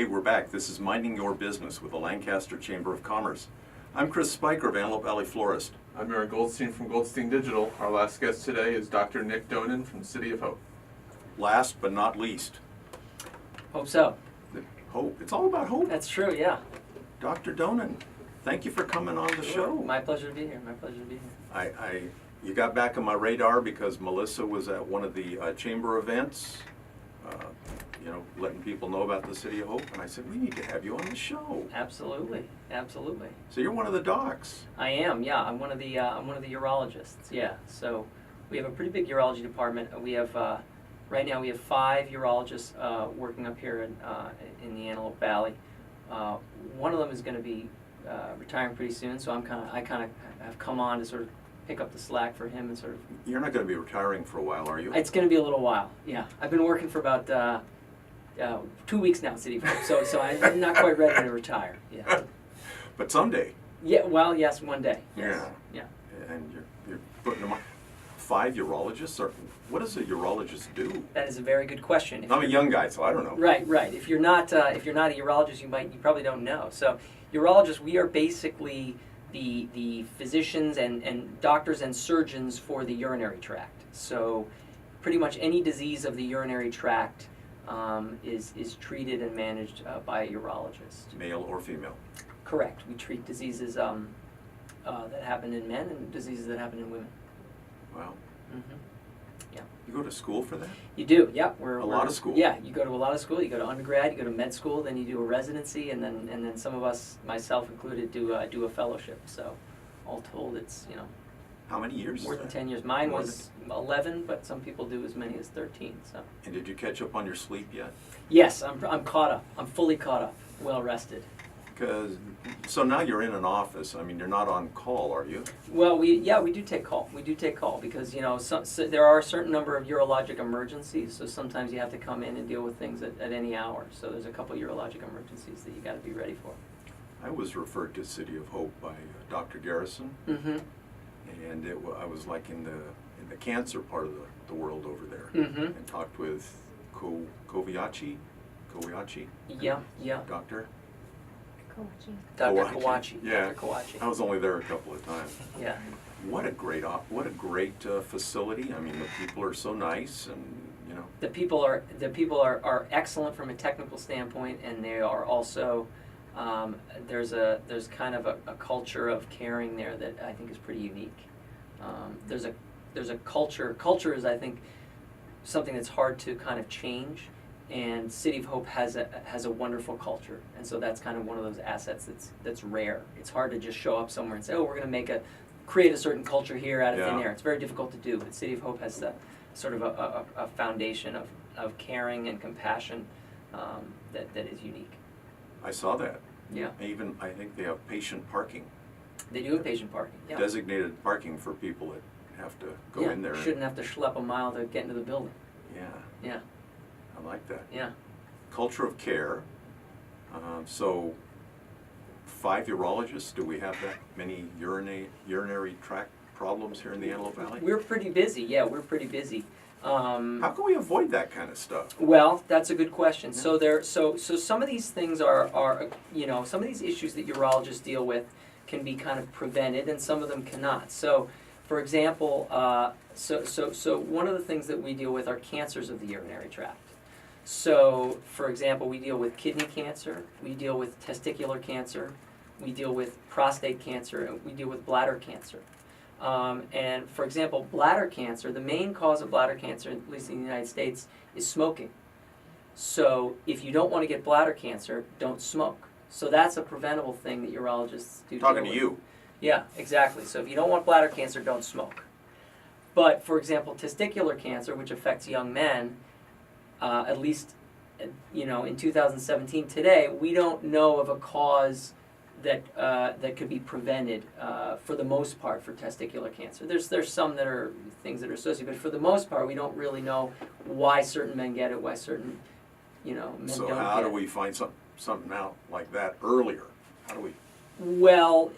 Hey, we're back. This is Minding Your Business with the Lancaster Chamber of Commerce. I'm Chris Spiker of Antelope Valley Florist. I'm Eric Goldstein from Goldstein Digital. Our last guest today is Dr. Nick Donen from City of Hope. Last but not least, Hope so. hope. It's all about hope. That's true, yeah. Dr. Donen, thank you for coming on the show. My pleasure to be here. My pleasure to be here. You got back on my radar because Melissa was at one of the chamber events, letting people know about the City of Hope, and I said, we need to have you on the show. Absolutely, absolutely. So you're one of the docs. I am, yeah. I'm one of the urologists, yeah. So we have a pretty big urology department. We have right now we have 5 urologists working up here in the Antelope Valley. One of them is going to be retiring pretty soon, so I kind of have come on to sort of pick up the slack for him and sort of. You're not going to be retiring for a while, are you? It's going to be a little while, yeah. I've been working for about 2 weeks now at City of Hope, so I'm not quite ready to retire. Yeah. But someday. Yeah. Well, yes, one day. Yes. Yeah. Yeah. And you're putting them on. 5 urologists? Or what does a urologist do? That is a very good question. I'm a young guy, so I don't know. Right. If you're not a urologist, you probably don't know. So, urologists, we are basically the physicians and doctors and surgeons for the urinary tract. So, pretty much any disease of the urinary tract is treated and managed by a urologist. Male or female? Correct. We treat diseases that happen in men and diseases that happen in women. Wow. Mm-hmm. Yeah. You go to school for that? You do, yeah. A lot of school. Yeah, you go to a lot of school. You go to undergrad, you go to med school, then you do a residency, and then some of us, myself included, do a fellowship. So, all told, it's How many years? more than 10 years. Mine was 11, but some people do as many as 13. So. And did you catch up on your sleep yet? Yes, I'm caught up. I'm fully caught up, well rested. So now you're in an office. I mean, you're not on call, are you? Well, we do take call. We do take call because so there are a certain number of urologic emergencies. So sometimes you have to come in and deal with things at any hour. So there's a couple urologic emergencies that you got to be ready for. I was referred to City of Hope by Dr. Garrison, Mm-hmm. and I was like in the cancer part of the world over there, Mm-hmm. and talked with Kobayashi, Yeah. doctor. Dr. Kawachi. Kawachi. Yeah. Dr. Kawachi. I was only there a couple of times. Yeah. What a great facility. I mean, the people are so nice, and The people are excellent from a technical standpoint, and they are also there's kind of a culture of caring there that I think is pretty unique. There's a culture. Culture is, I think, something that's hard to kind of change. And City of Hope has a wonderful culture, and so that's kind of one of those assets that's rare. It's hard to just show up somewhere and say, "Oh, we're going to create a certain culture here out of thin air." It's very difficult to do, but City of Hope has the sort of a foundation of caring and compassion that is unique. I saw that. Yeah. I think they have patient parking. They do have patient parking. Yeah. Designated parking for people that have to go in there. Shouldn't have to schlep a mile to get into the building. Yeah. Yeah. I like that. Yeah. Culture of care. So 5 urologists. Do we have that many urinary tract problems here in the Antelope Valley? We're pretty busy. Yeah, we're pretty busy. How can we avoid that kind of stuff? Well, that's a good question. Yeah. So some of these things are some of these issues that urologists deal with can be kind of prevented, and some of them cannot. So, for example, so one of the things that we deal with are cancers of the urinary tract. So, for example, we deal with kidney cancer, we deal with testicular cancer, we deal with prostate cancer, and we deal with bladder cancer. And for example, bladder cancer, the main cause of bladder cancer, at least in the United States, is smoking. So if you don't want to get bladder cancer, don't smoke. So that's a preventable thing that urologists do. Talking to you. Yeah, exactly. So if you don't want bladder cancer, don't smoke. But for example, testicular cancer, which affects young men, at least in 2017 today, we don't know of a cause that could be prevented for the most part for testicular cancer. There's some that are things that are associated, but for the most part, we don't really know why certain men get it, why certain men don't get it. So how do we find something out like that earlier? How do we? Well,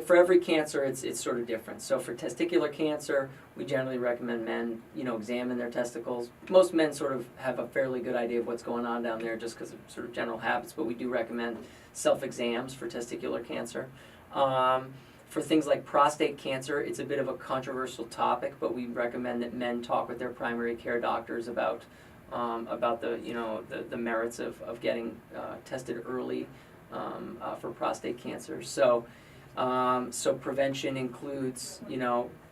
for every cancer, it's sort of different. So for testicular cancer, we generally recommend men, examine their testicles. Most men sort of have a fairly good idea of what's going on down there just because of sort of general habits, but we do recommend self-exams for testicular cancer. For things like prostate cancer, it's a bit of a controversial topic, but we recommend that men talk with their primary care doctors about the merits of getting tested early for prostate cancer. So prevention includes,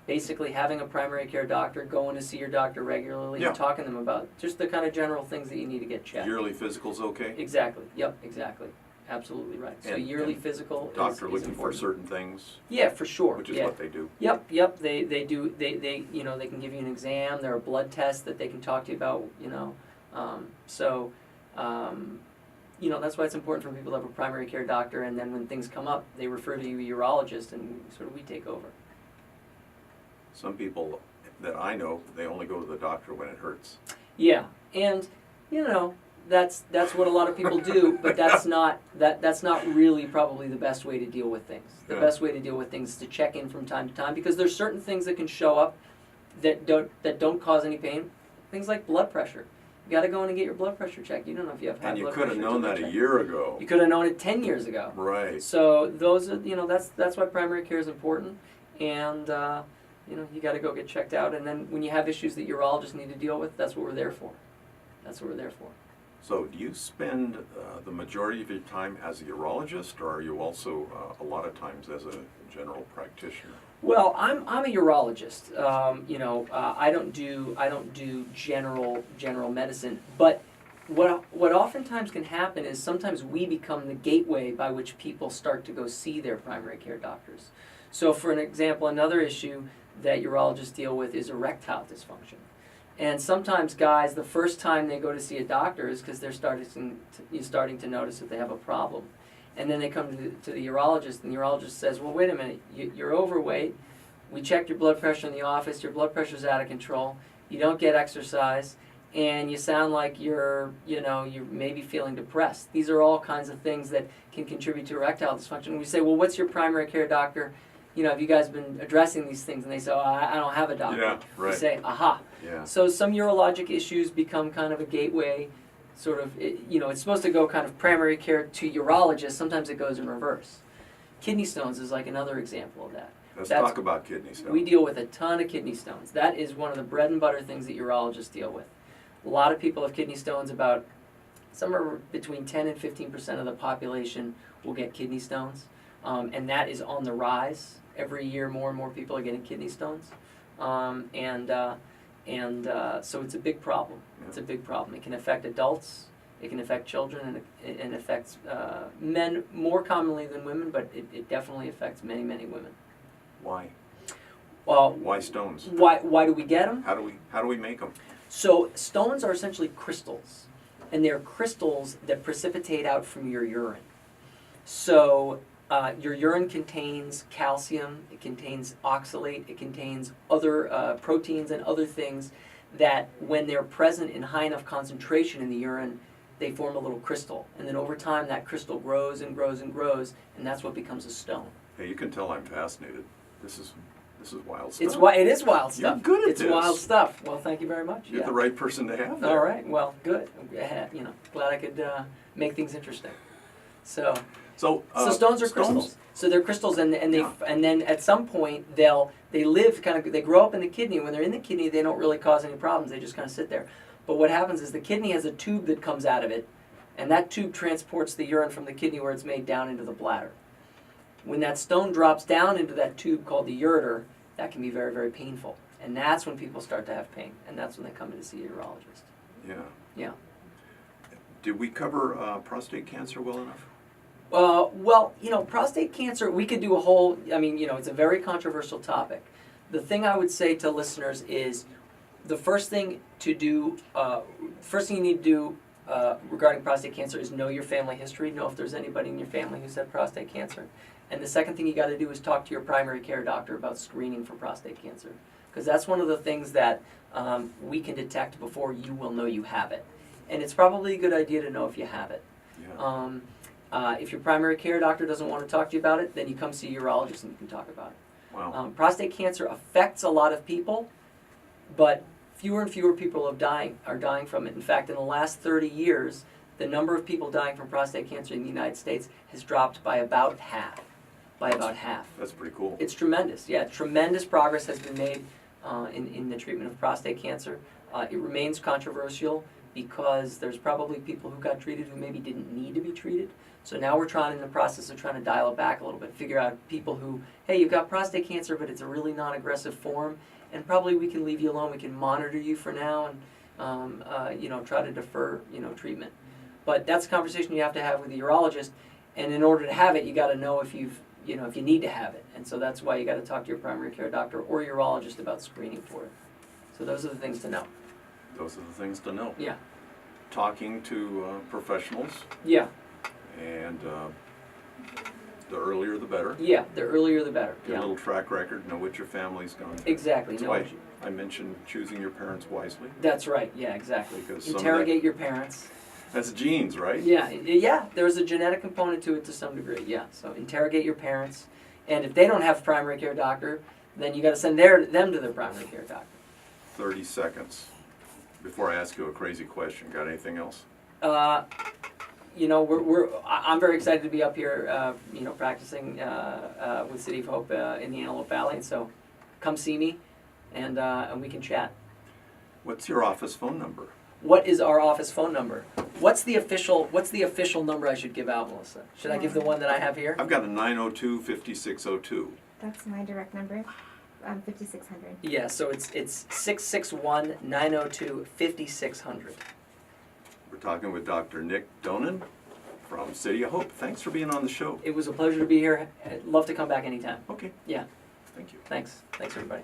basically having a primary care doctor, going to see your doctor regularly, Yeah. and talking to them about just the kind of general things that you need to get checked. Yearly physical's okay? Exactly. Yep. Exactly. Absolutely right. So And- yearly and physical Doctor is looking for important. certain things, Yeah, for sure. which is yeah. what they do. Yep. They do. They can give you an exam. There are blood tests that they can talk to you about. That's why it's important for people to have a primary care doctor, and then when things come up, they refer to a urologist, and sort of we take over. Some people that I know, they only go to the doctor when it hurts. Yeah, and that's what a lot of people do, but that's not really probably the best way to deal with things. The Yeah. best way to deal with things is to check in from time to time, because there's certain things that can show up that don't cause any pain. Things like blood pressure. You got to go in and get your blood pressure checked. You don't know if you have high And you blood could pressure. have known that a year ago. You could have known it 10 years ago. Right. So those are, that's why primary care is important, and you got to go get checked out. And then when you have issues that urologists need to deal with, that's what we're there for. That's what we're there for. So do you spend the majority of your time as a urologist, or are you also a lot of times as a general practitioner? Well, I'm a urologist. I don't do general medicine, but what oftentimes can happen is sometimes we become the gateway by which people start to go see their primary care doctors. So for an example, another issue that urologists deal with is erectile dysfunction. And sometimes guys, the first time they go to see a doctor is because they're starting to notice that they have a problem. And then they come to the urologist, and the urologist says, well, wait a minute, you're overweight. We checked your blood pressure in the office. Your blood pressure's out of control. You don't get exercise. And you sound like you're maybe feeling depressed. These are all kinds of things that can contribute to erectile dysfunction. We say, well, what's your primary care doctor? Have you guys been addressing these things? And they say, oh, I don't have a doctor. Yeah, right. We say, aha. Yeah. So some urologic issues become kind of a gateway, sort of, it's supposed to go kind of primary care to urologists. Sometimes it goes in reverse. Kidney stones is like another example of that. Let's That's- talk about kidney stones. We deal with a ton of kidney stones. That is one of the bread and butter things that urologists deal with. A lot of people have kidney stones. About somewhere between 10 and 15% of the population will get kidney stones, and that is on the rise. Every year, more and more people are getting kidney stones, so it's a big problem. Yeah. It's a big problem. It can affect adults. It can affect children, and it affects men more commonly than women, but it definitely affects many, many women. Why? Well, Why stones? why do we get them? How do we make them? So stones are essentially crystals, and they're crystals that precipitate out from your urine. So your urine contains calcium, it contains oxalate, it contains other proteins and other things that when they're present in high enough concentration in the urine, they form a little crystal. And then over time that crystal grows and grows and grows, and that's what becomes a stone. Hey, you can tell I'm fascinated. This is wild stuff. It is wild stuff. You're good at it's this. wild stuff. Well, thank you very much. You're Yeah. the right person to have there. All right. Well, good. Glad I could make things interesting. So stones are crystals. So they're crystals, and then at some point they grow up in the kidney. When they're in the kidney, they don't really cause any problems. They just kind of sit there. But what happens is the kidney has a tube that comes out of it, and that tube transports the urine from the kidney where it's made down into the bladder. When that stone drops down into that tube called the ureter, that can be very, very painful. And that's when people start to have pain, and that's when they come in to see a urologist. Yeah. Yeah. Did we cover prostate cancer well enough? Prostate cancer, we could do a whole, it's a very controversial topic. The thing I would say to listeners is the first thing you need to do regarding prostate cancer is know your family history, know if there's anybody in your family who's had prostate cancer. And the second thing you got to do is talk to your primary care doctor about screening for prostate cancer. Because that's one of the things that we can detect before you will know you have it. And it's probably a good idea to know if you have it. Yeah. If your primary care doctor doesn't want to talk to you about it, then you come see a urologist and you can talk about it. Wow. Prostate cancer affects a lot of people, but fewer and fewer people are dying from it. In fact, in the last 30 years, the number of people dying from prostate cancer in the United States has dropped by about half. That's pretty cool. It's tremendous. Yeah, tremendous progress has been made in the treatment of prostate cancer. It remains controversial because there's probably people who got treated who maybe didn't need to be treated. So now we're in the process of trying to dial it back a little bit, figure out people who, hey, you've got prostate cancer, but it's a really non-aggressive form, and probably we can leave you alone. We can monitor you for now and try to defer treatment. But that's a conversation you have to have with the urologist, and in order to have it, you got to know if you need to have it, and so that's why you got to talk to your primary care doctor or urologist about screening for it. So those are the things to know. Those are the things to know. Yeah. Talking to professionals, Yeah. and the earlier the better. Yeah. The earlier the better. Get a Yeah. little track record, know what your family's gone through. Exactly. That's No. why I mentioned choosing your parents wisely. That's right. Yeah. Exactly. Because some of Interrogate your parents. That's genes, right? Yeah. Yeah. There's a genetic component to it to some degree. Yeah. So interrogate your parents, and if they don't have a primary care doctor, then you got to send them to their primary care doctor. 30 seconds before I ask you a crazy question. Got anything else? I'm very excited to be up here, practicing with City of Hope in the Antelope Valley. So, come see me, and we can chat. What's your office phone number? What is our office phone number? What's the official number I should give out, Melissa? Should I give the one that I have here? I've got a 902-5602. That's my direct number, 5600. Yeah, so it's 661-902-5600. We're talking with Dr. Nick Donen from City of Hope. Thanks for being on the show. It was a pleasure to be here. I'd love to come back anytime. Okay. Yeah. Thank you. Thanks, everybody.